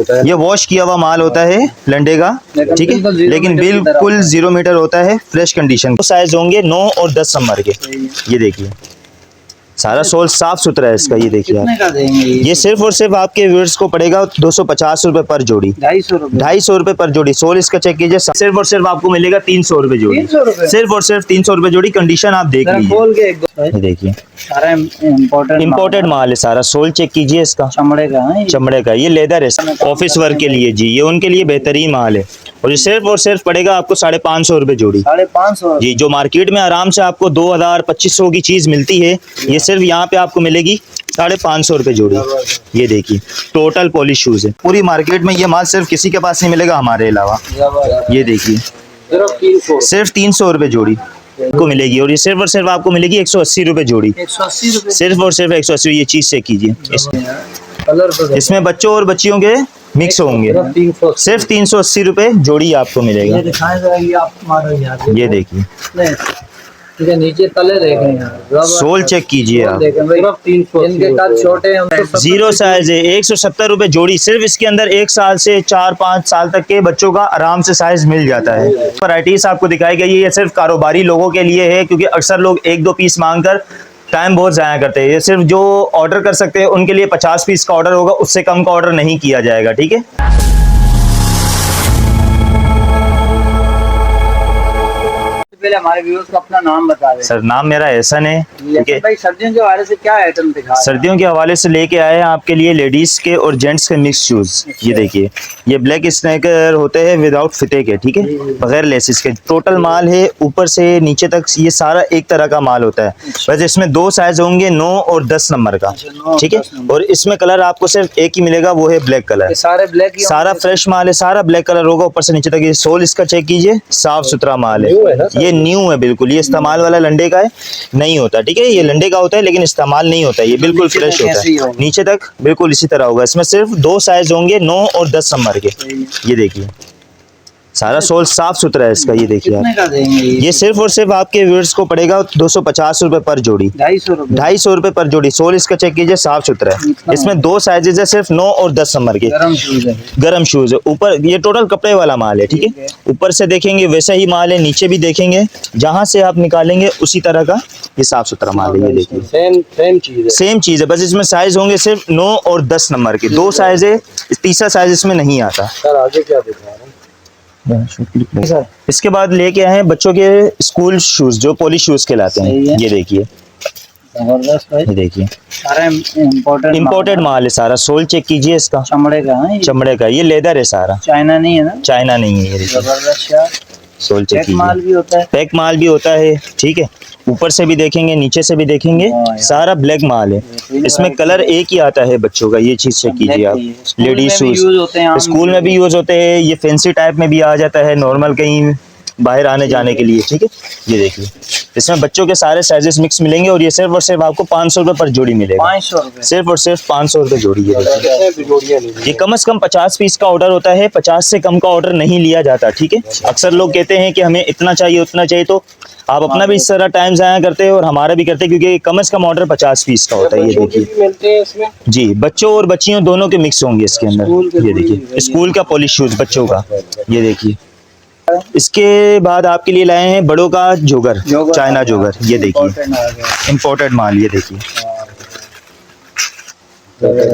होता है? ये वॉश किया हुआ माल होता है लंडे का, ठीक है, लेकिन बिल्कुल 0 मीटर होता है, फ्रेश कंडीशन। साइज होंगे 9 और 10 नंबर के। ये देखिए सारा सोल साफ सुथरा है इसका। ये देखिए कितने आप, का देंगे ये सिर्फ और सिर्फ आपके व्यूअर्स को पड़ेगा 250 रुपए पर जोड़ी। 250 रुपए पर जोड़ी। सोल इसका चेक कीजिए, सिर्फ और सिर्फ आपको मिलेगा 300 रुपए जोड़ी। 300 रुपए? सिर्फ और सिर्फ 300 रुपए जोड़ी। कंडीशन आप देख लीजिए, ये देखिए सारा इम्पोर्टेड माल है सारा। सोल चेक कीजिए इसका, चमड़े का है, चमड़े का। ये लेदर है ऑफिस वर्क के लिए जी, ये उनके लिए बेहतरीन माल है। और ये सिर्फ और सिर्फ पड़ेगा आपको 550 रुपए जोड़ी। 550 जी, जो मार्केट में आराम से आपको 2000-2500 की चीज मिलती है, ये सिर्फ यहाँ पे आपको मिलेगी 550 रुपए जोड़ी। ये देखिए टोटल पॉलिश शूज है। पूरी मार्केट में ये माल सिर्फ किसी के पास नहीं मिलेगा हमारे अलावा। ये देखिए सिर्फ 300 रुपए जोड़ी को मिलेगी। और ये सिर्फ और सिर्फ आपको मिलेगी 180 रुपए जोड़ी। 180 रुपए सिर्फ और सिर्फ 180। ये चीज चेक कीजिए, इसमें बच्चों और बच्चियों के मिक्स होंगे। सिर्फ 380 रुपए जोड़ी आपको मिलेगा। ये देखिए नीचे तले देखें, सोल चेक कीजिए आप, इनके कद छोटे हैं, 0 साइज है। 170 रुपए जोड़ी। सिर्फ इसके अंदर 1 साल से 4-5 साल तक के बच्चों का आराम से साइज मिल जाता है। वैरायटीज आपको दिखाई गई है, ये सिर्फ कारोबारी लोगों के लिए है, क्योंकि अक्सर लोग 1-2 पीस मांगकर टाइम बहुत ज़ाया करते हैं। ये सिर्फ जो ऑर्डर कर सकते हैं उनके लिए 50 पीस का ऑर्डर होगा, उससे कम का ऑर्डर नहीं किया जाएगा, ठीक है। पहले हमारे व्यूअर्स को अपना नाम बता दें। सर नाम मेरा एहसन है, ठीक है। भाई सर्दियों के हवाले से क्या आइटम दिखा? सर्दियों के हवाले से लेके आए हैं आपके लिए लेडीज के और जेंट्स के मिक्स शूज। ये देखिए, ये ब्लैक स्नेकर होते हैं विदाउट फिते के, ठीक है, बगैर लेसिस के। टोटल माल है ऊपर से नीचे तक, ये सारा एक तरह का माल होता है। वैसे इसमें 2 साइज होंगे, 9 और 10 नंबर का, ठीक है। और इसमें कलर आपको सिर्फ एक ही मिलेगा, वो है ब्लैक कलर। सारे ब्लैक, सारा फ्रेश माल है, सारा ब्लैक कलर होगा ऊपर से नीचे तक। ये सोल इसका चेक कीजिए, साफ सुथरा माल है। ये न्यू है बिल्कुल, ये इस्तेमाल वाला लंडे का है, नहीं होता, ठीक है। ये लंडे का होता है लेकिन इस्तेमाल नहीं होता, ये बिल्कुल फ्रेश होता है। नीचे तक बिल्कुल इसी तरह होगा। इसमें सिर्फ 2 साइज होंगे, 9 और 10 नंबर के। ये देखिए सारा सोल साफ सुथरा है इसका। ये देखिए आप, ये सिर्फ और सिर्फ आपके व्यूअर्स को पड़ेगा 250 रुपए पर जोड़ी। 250 रुपए पर जोड़ी। सोल इसका चेक कीजिए, साफ सुथरा है। इसमें 2 साइजेस है, सिर्फ 9 और 10 नंबर के। गरम शूज है। ऊपर ये टोटल कपड़े वाला माल है, ठीक है। ऊपर से देखेंगे वैसा ही माल है, नीचे भी देखेंगे जहाँ से आप निकालेंगे उसी तरह का ये साफ सुथरा माल है। ये देखिए सेम चीज है, बस इसमें साइज होंगे सिर्फ 9 और 10 नंबर के। 2 साइज है, तीसरा साइज इसमें नहीं आता। सर आगे क्या दिखा रहे हैं? इसके बाद लेके आए हैं बच्चों के स्कूल शूज, जो पॉलिश शूज कहलाते हैं। ये देखिए ये देखिए सारा इम्पोर्टेड माल है सारा। सोल चेक कीजिए इसका, चमड़े का है, चमड़े का। ये लेदर है सारा, चाइना नहीं है ना? चाइना नहीं है। ये जबरदस्त यार। सोल चेक कीजिए, माल भी होता है, पैक माल भी होता है, ठीक है। ऊपर से भी देखेंगे, नीचे से भी देखेंगे, सारा ब्लैक माल है। इसमें कलर एक ही आता है बच्चों का। ये चीज चेक कीजिए आप। लेडीज शूज स्कूल में भी यूज होते हैं, ये फैंसी टाइप में भी आ जाता है, नॉर्मल कहीं बाहर आने जाने के लिए, ठीक है। ये देखिए इसमें बच्चों के सारे साइजेस मिक्स मिलेंगे। और ये सिर्फ और सिर्फ आपको 500 रुपए पर जोड़ी मिलेगा। 500 रुपए, सिर्फ और सिर्फ 500 रुपए जोड़ी है। ये कम से कम 50 पीस का ऑर्डर होता है, 50 से कम का ऑर्डर नहीं लिया जाता, ठीक है। अक्सर लोग कहते हैं कि हमें इतना चाहिए उतना चाहिए, तो आप अपना भी इस तरह टाइम ज़ाया करते हैं और हमारा भी करते हैं, क्योंकि कम से कम ऑर्डर 50 पीस का होता है। ये देखिए जी, बच्चों और बच्चियों दोनों के मिक्स होंगे इसके अंदर। ये देखिए स्कूल का पॉलिश शूज बच्चों का। ये देखिए इसके बाद आपके लिए लाए हैं बड़ों का जोगर, चाइना जोगर। ये देखिए इम्पोर्टेड माल। ये देखिए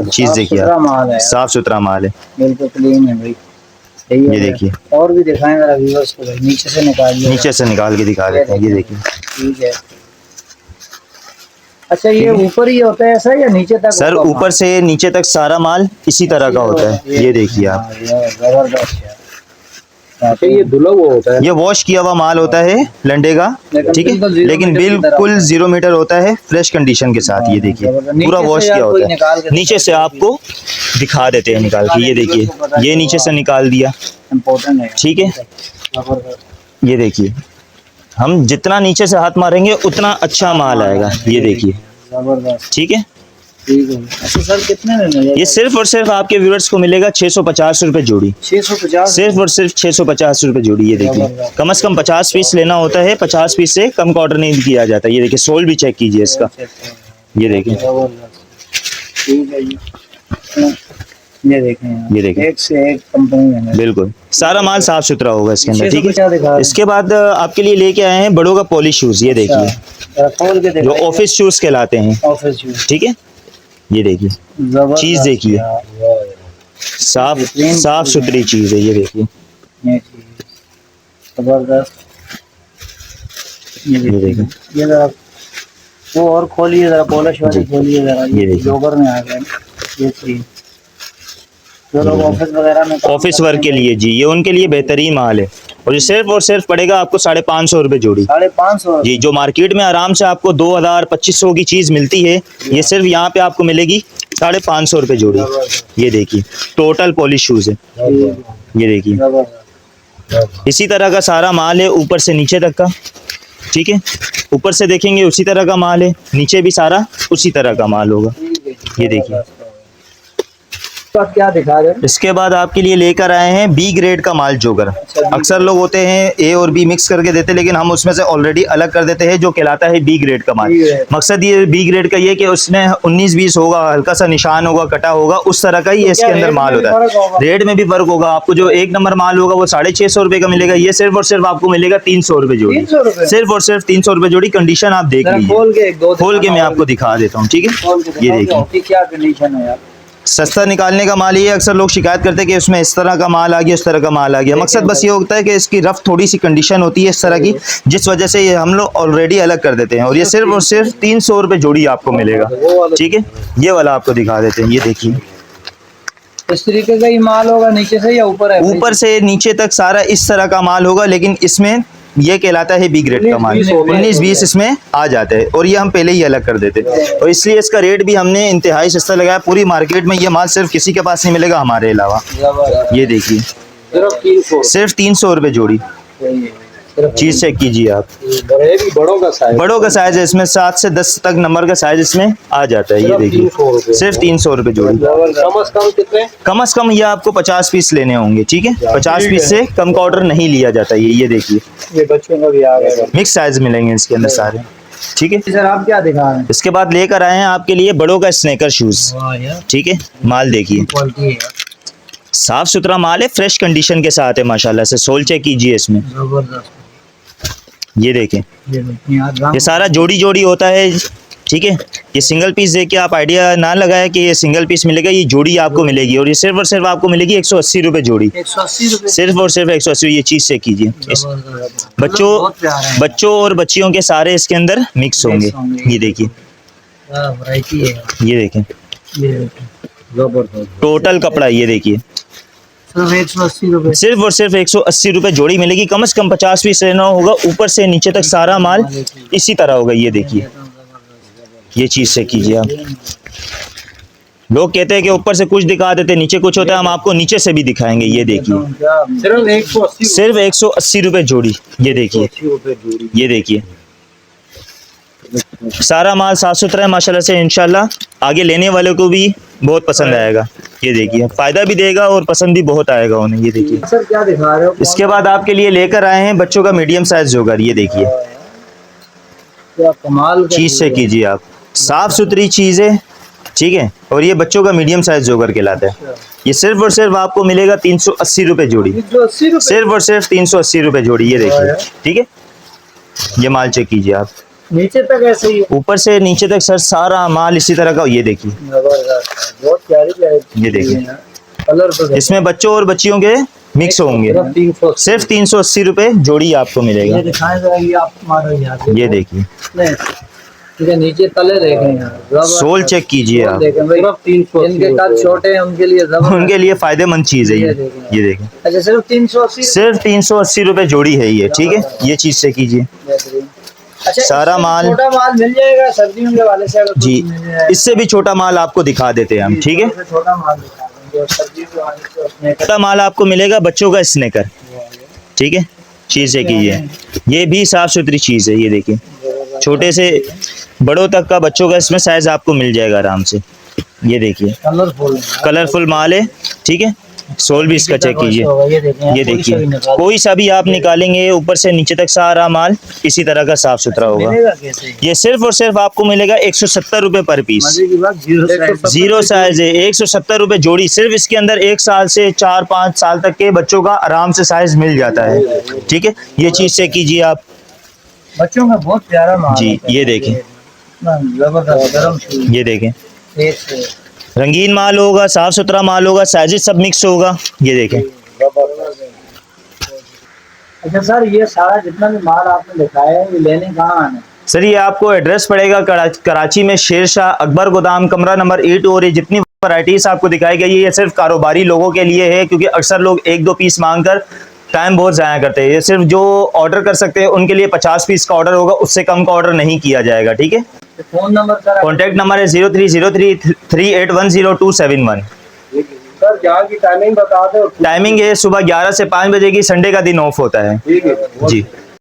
चीज देखिए, साफ सुथरा माल है, बिल्कुल क्लीन है भाई। ये देखिए और भी दिखाएं जरा व्यूअर्स को भाई। नीचे से निकाल के दिखा देते हैं। ये देखिए ठीक है। अच्छा ये ऊपर ही होता है ऐसा या नीचे तक? सर ऊपर से नीचे तक सारा माल इसी तरह का होता है। ये देखिए आप, जबरदस्त यार। अच्छा ये धुला हुआ होता है, ये वॉश किया हुआ माल होता है लंडे का, ठीक है, लेकिन बिल्कुल 0 मीटर होता है, फ्रेश कंडीशन के साथ। ये देखिए पूरा वॉश किया होता है। नीचे से आपको दिखा देते हैं निकाल के। ये देखिए ये नीचे से निकाल दिया, ठीक है। ये देखिए हम जितना नीचे से हाथ मारेंगे उतना अच्छा माल आएगा। ये देखिए ठीक है। अच्छा सर कितने में? ये सिर्फ और सिर्फ आपके व्यूअर्स को मिलेगा 650 रुपए जोड़ी। 650 सिर्फ और सिर्फ 650 रुपए जोड़ी। ये देखिए कम से कम 50 पीस लेना होता है, 50 पीस से कम का ऑर्डर नहीं किया जाता। ये देखिए सोल भी चेक कीजिए इसका। ये देखिए ये देखें यहाँ। ये देखें। एक से एक कंपनी है। बिल्कुल सारा माल साफ सुथरा होगा इसके अंदर, ठीक क्या दिखा रहे है। हैं? इसके बाद आपके लिए लेके आए हैं बड़ों का पॉलिश शूज, ये देखिए अच्छा, खोल के जो दिखाइए। ऑफिस शूज कहलाते हैं, ऑफिस शूज। ठीक है। ये देखिए जबरदस्त चीज देखिए, यार। साफ सुथरी चीज है, ये देखिए। ये चीज जबरदस्त। ये देखिए। ये जरा वो और खोलिए जरा, पॉलिश वाली खोलिए जरा। ये देखिए। जोगर में आ गए ये चीज। जो लोग ऑफिस वगैरह में काम ऑफिस करते वर्क के हैं, लिए जी, ये उनके लिए बेहतरीन माल है। और ये सिर्फ और सिर्फ पड़ेगा आपको 550 रुपए जोड़ी 550 जी। जो मार्केट में आराम से आपको 2000-2500 की चीज मिलती है, ये सिर्फ यहाँ पे आपको मिलेगी 550 रुपए जोड़ी। ये देखिए टोटल पॉलिश शूज है, ये देखिए। जबरदस्त। इसी तरह का सारा माल है ऊपर से नीचे तक का, ठीक है। ऊपर से देखेंगे उसी तरह का माल है, नीचे भी सारा उसी तरह का माल होगा। ये देखिए। तो आप क्या दिखा रहे हैं? इसके बाद आपके लिए लेकर आए हैं बी ग्रेड का माल जोगर। अक्सर लोग होते हैं ए और बी मिक्स करके देते, लेकिन हम उसमें से ऑलरेडी अलग कर देते हैं, जो कहलाता है बी ग्रेड का माल। मकसद ये बी ग्रेड का ये कि उसमें 19-20 होगा, हल्का सा निशान होगा, कटा होगा, उस तरह का ही इसके अंदर माल होता है। रेट में भी फर्क होगा। आपको जो 1 नंबर माल होगा वो 650 रुपए का मिलेगा, ये सिर्फ और सिर्फ आपको मिलेगा 300 रुपए जोड़ी। 300 रुपए? सिर्फ और सिर्फ 300 रुपए जोड़ी। कंडीशन आप देख लीजिए, खोल के मैं आपको दिखा देता हूँ, ठीक है। ये देखिए क्या कंडीशन है यार। सस्ता निकालने का माल ये है। अक्सर लोग शिकायत करते हैं कि उसमें इस तरह का माल आ गया, इस तरह का माल आ गया। मकसद बस ये होता है कि इसकी रफ थोड़ी सी कंडीशन होती है इस तरह की, जिस वजह से ये हम लोग ऑलरेडी अलग कर देते हैं। और ये सिर्फ और सिर्फ 300 रुपए जोड़ी आपको मिलेगा, ठीक है। ये वाला आपको दिखा देते हैं, ये देखिए। इस तरीके का ही माल होगा नीचे से या ऊपर है? ऊपर से नीचे तक सारा इस तरह का माल होगा, लेकिन इसमें ये कहलाता है बी ग्रेड का माल। 19-20 इसमें आ जाता है, और ये हम पहले ही अलग कर देते हैं। और इसलिए इसका रेट भी हमने इंतहाई सस्ता लगाया। पूरी मार्केट में ये माल सिर्फ किसी के पास नहीं मिलेगा हमारे अलावा। ये देखिए सिर्फ 300 रुपए जोड़ी। चीज चेक कीजिए आप। बड़ों का साइज है इसमें 7 से 10 तक नंबर का साइज इसमें आ जाता है। ये देखिए सिर्फ 300 रुपए जोड़ी। कम से कम ये आपको 50 पीस लेने होंगे, ठीक है। 50 पीस से कम का ऑर्डर नहीं लिया जाता। ये देखिए ये बच्चों का भी आ गया। मिक्स साइज मिलेंगे इसके अंदर सारे, ठीक है। सर आप क्या दिखा रहे हैं? इसके बाद लेकर आए हैं आपके लिए बड़ों का स्नेकर शूज, ठीक है। माल देखिए क्वालिटी है साफ सुथरा माल है, फ्रेश कंडीशन के साथ है माशाल्लाह से। सोल चेक कीजिए इसमें, जबरदस्त। ये देखें। ये ये सारा जोड़ी जोड़ी होता है, ठीक है। ये सिंगल पीस देख के आप आइडिया ना लगाए कि ये सिंगल पीस मिलेगा, ये जोड़ी आपको मिलेगी। और ये सिर्फ और सिर्फ आपको मिलेगी 180 रुपए जोड़ी। 180 रुपए सिर्फ और सिर्फ 180। ये चीज से कीजिए। बच्चों और बच्चियों के सारे इसके अंदर मिक्स होंगे। ये देखिए, वैरायटी है। ये देखें जबरदस्त। टोटल कपड़ा। ये देखिए सिर्फ 180 रुपए। सिर्फ और सिर्फ 180 रुपए जोड़ी मिलेगी। कम से कम 50 पीस लेना होगा। ऊपर से नीचे तक सारा माल इसी तरह होगा। ये देखिए, ये चीज से कीजिए आप। लोग कहते हैं कि ऊपर से कुछ दिखा देते, नीचे कुछ होता है। हम आपको नीचे से भी दिखाएंगे। ये देखिए सिर्फ 180 रुपए जोड़ी। ये देखिए, ये देखिए सारा माल साफ सुथरा है माशाल्लाह से। इंशाल्लाह आगे लेने वाले को भी बहुत पसंद आएगा। ये देखिए फायदा भी देगा और पसंद भी बहुत आएगा उन्हें। ये देखिए सर क्या दिखा रहे हो? इसके बाद आपके लिए लेकर आए हैं बच्चों का मीडियम साइज जोगर। ये देखिए क्या कमाल का चीज से कीजिए आप। साफ सुथरी चीज है, ठीक है। और ये बच्चों का मीडियम साइज जोगर कहलाता है। ये सिर्फ और सिर्फ आपको मिलेगा 380 रुपए जोड़ी। 180 रुपए। सिर्फ और सिर्फ 380 रुपए जोड़ी। ये देखिए, ठीक है। ये माल चेक कीजिए आप। नीचे तक ऐसे ही है। ऊपर से नीचे तक सर सारा माल इसी तरह का। ये देखिए, जबरदस्त। बहुत प्यारी प्यारी। ये देखिए कलर तो इसमें बच्चों और बच्चियों के मिक्स होंगे। 300 सिर्फ 380 रुपए जोड़ी आपको मिलेगा। ये दिखाएं जरा, ये आप मारो यहाँ। ये देखिए नहीं, ठीक है। नीचे तले देखें यार। सोल चेक कीजिए आप। देखें भाई, 300। इनके कद छोटे हैं उनके लिए जबरदस्त। उनके लिए फायदेमंद चीज है ये। ये देखें अच्छा सिर्फ 380। सिर्फ 380 रुपए जोड़ी है ये, ठीक है। ये चीज से कीजिए। अच्छा सारा माल छोटा माल मिल जाएगा सर्दियों के वाले से? अगर कुछ जी, मिल जाए। इससे भी छोटा माल आपको दिखा देते हैं हम, ठीक है। छोटा माल दिखा देंगे, सर्दियों के वाले से उसमें छोटा माल आपको मिलेगा बच्चों का स्नेकर, ठीक है। चीज से कीजिए। ये भी साफ सुथरी चीज है। ये देखिए छोटे से बड़ों तक का बच्चों का इसमें साइज आपको मिल जाएगा आराम से। ये देखिए कलरफुल कलरफुल माल है, ठीक है। सोल भी इसका चेक कीजिए, ये देखें, ये देखिए कोई सा भी आप निकालेंगे ऊपर से नीचे तक सारा माल इसी तरह का साफ सुथरा होगा। मिलेगा कैसे? ये सिर्फ और सिर्फ आपको मिलेगा 170 रुपए पर पीस। मजे की बात, जीरो साइज है, 170 रुपए जोड़ी। सिर्फ इसके अंदर 1 साल से 4-5 साल तक के बच्चों का आराम से साइज मिल जाता है। ठीक है, ये चीज चेक कीजिए आप बच्चों का बहुत प्यारा माल जी। होता है। ये देखें, इतना जबरदस्त गरम शूज, ये देखें, एक से रंगीन माल होगा, साफ सुथरा माल होगा, साइजेस सब मिक्स होगा। ये देखें, अच्छा सर, ये सारा जितना भी माल आपने दिखाया है, ये लेने कहाँ आना है? सर ये आपको एड्रेस पड़ेगा कराची में शेरशाह अकबर गोदाम कमरा नंबर 8। और ये जितनी वैरायटीज आपको दिखाई गई है ये सिर्फ कारोबारी लोगों के लिए है, क्योंकि अक्सर लोग 1-2 पीस मांगकर टाइम बहुत ज़ाया करते हैं। ये सिर्फ जो ऑर्डर कर सकते हैं उनके लिए 50 पीस का ऑर्डर होगा, उससे कम का ऑर्डर नहीं किया जाएगा। ठीक है, तो phone number sir? Contact number है 0303381021। सर जहाँ की टाइमिंग बता दो। टाइमिंग है सुबह 11 से 5 बजे की, संडे का दिन ऑफ होता है। ठीक है जी।